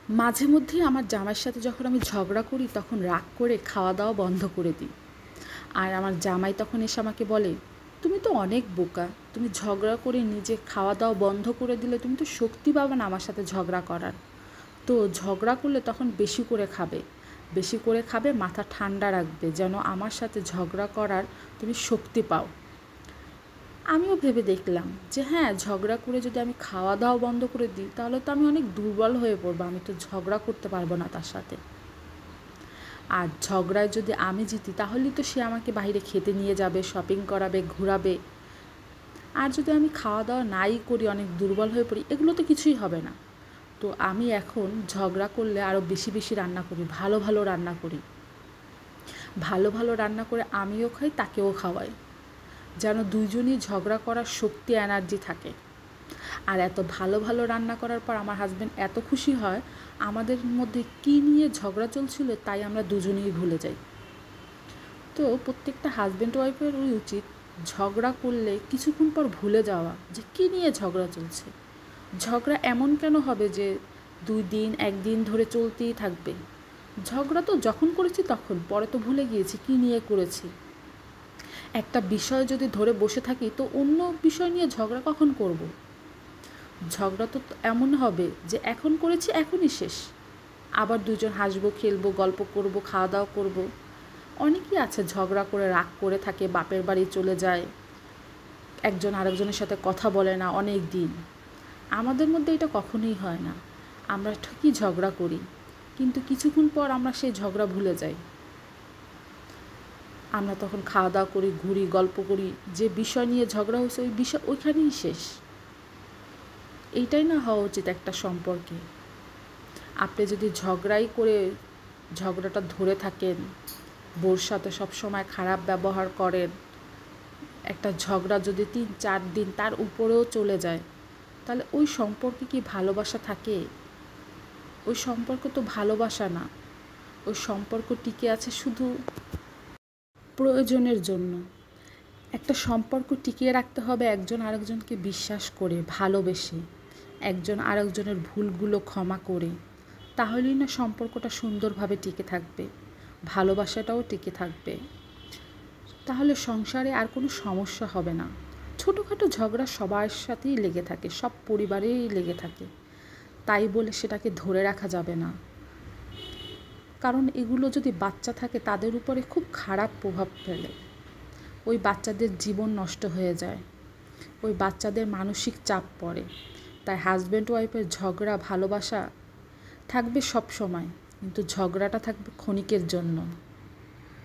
মাঝে মধ্যেই আমার জামাইয়ের সাথে যখন আমি ঝগড়া করি তখন রাগ করে খাওয়া দাওয়া বন্ধ করে দিই। আর আমার জামাই তখন এসে আমাকে বলে, তুমি তো অনেক বোকা, তুমি ঝগড়া করে নিজে খাওয়া দাওয়া বন্ধ করে দিলে তুমি তো শক্তি পাবে না আমার সাথে ঝগড়া করার। তো ঝগড়া করলে তখন বেশি করে খাবে, বেশি করে খাবে, মাথা ঠান্ডা রাখবে যেন আমার সাথে ঝগড়া করার তুমি শক্তি পাও। আমিও ভেবে দেখলাম যে হ্যাঁ, ঝগড়া করে যদি আমি খাওয়া দাওয়া বন্ধ করে দিই তাহলে তো আমি অনেক দুর্বল হয়ে পড়বো, আমি তো ঝগড়া করতে পারবো না তার সাথে। আর ঝগড়ায় যদি আমি জিতি তাহলেই তো সে আমাকে বাইরে খেতে নিয়ে যাবে, শপিং করাবে, ঘোরাবে। আর যদি আমি খাওয়া দাওয়া নাই করি, অনেক দুর্বল হয়ে পড়ি, এগুলো তো কিছুই হবে না। তো আমি এখন ঝগড়া করলে আরও বেশি বেশি রান্না করি, ভালো ভালো রান্না করি, ভালো ভালো রান্না করে আমিও খাই, তাকেও খাওয়াই, যেন দুইজনই ঝগড়া করার শক্তি, এনার্জি থাকে। আর এত ভালো ভালো রান্না করার পর আমার হাজব্যান্ড এত খুশি হয়, আমাদের মধ্যে কী নিয়ে ঝগড়া চলছিল তাই আমরা দুজনেই ভুলে যাই। তো প্রত্যেকটা হাজব্যান্ড ওয়াইফেরই উচিত ঝগড়া করলে কিছুক্ষণ পর ভুলে যাওয়া যে কী নিয়ে ঝগড়া চলছে। ঝগড়া এমন কেন হবে যে 2 দিন 1 দিন ধরে চলতেই থাকবে? ঝগড়া তো যখন করেছি তখন, পরে তো ভুলে গিয়েছি কী নিয়ে করেছি। একটা বিষয় যদি ধরে বসে থাকি তো অন্য বিষয় নিয়ে ঝগড়া কখন করব? ঝগড়া তো এমন হবে যে এখন করেছি এখনই শেষ, আবার দুজন হাসবো, খেলবো, গল্প করব, খাওয়া দাওয়া করব। অনেকেই আছে ঝগড়া করে রাগ করে থাকে, বাপের বাড়ি চলে যায়, একজন আরেকজনের সাথে কথা বলে না অনেক দিন। আমাদের মধ্যে এটা কখনোই হয় না। আমরা ঠিকই ঝগড়া করি, কিন্তু কিছুক্ষণ পর আমরা সেই ঝগড়া ভুলে যাই। আমরা তখন খাওয়া দাওয়া করি, ঘুরি, গল্প করি, যে বিষয় নিয়ে ঝগড়া হয়েছে ওই বিষয় ওইখানেই শেষ। এইটাই না হওয়া উচিত একটা সম্পর্কে। আপনি যদি ঝগড়াই করে ঝগড়াটা ধরে থাকেন, বউর সাথে সবসময় খারাপ ব্যবহার করেন, একটা ঝগড়া যদি 3-4 দিন তার উপরেও চলে যায়, তাহলে ওই সম্পর্কে কি ভালোবাসা থাকে? ওই সম্পর্ক তো ভালোবাসা না। ওই সম্পর্ক টিকে আছে শুধু প্রয়োজনের জন্য। একটা সম্পর্ক টিকিয়ে রাখতে হবে একজন আরেকজনকে বিশ্বাস করে, ভালোবেসে, একজন আরেকজনের ভুলগুলো ক্ষমা করে। তাহলেই না সম্পর্কটা সুন্দরভাবে টিকে থাকবে, ভালোবাসাটাও টিকে থাকবে। তাহলে সংসারে আর কোনো সমস্যা হবে না। ছোটোখাটো ঝগড়া সবার সাথেই লেগে থাকে, সব পরিবারেই লেগে থাকে, তাই বলে সেটাকে ধরে রাখা যাবে না। কারণ এগুলো যদি বাচ্চা থাকে তাদের উপরে খুব খারাপ প্রভাব ফেলে। ওই বাচ্চাদের জীবন নষ্ট হয়ে যায়, ওই বাচ্চাদের মানসিক চাপ পড়ে। তাই হাজব্যান্ড ওয়াইফের ঝগড়া ভালোবাসা থাকবে সব সময়, কিন্তু ঝগড়াটা থাকবে ক্ষণিকের জন্য।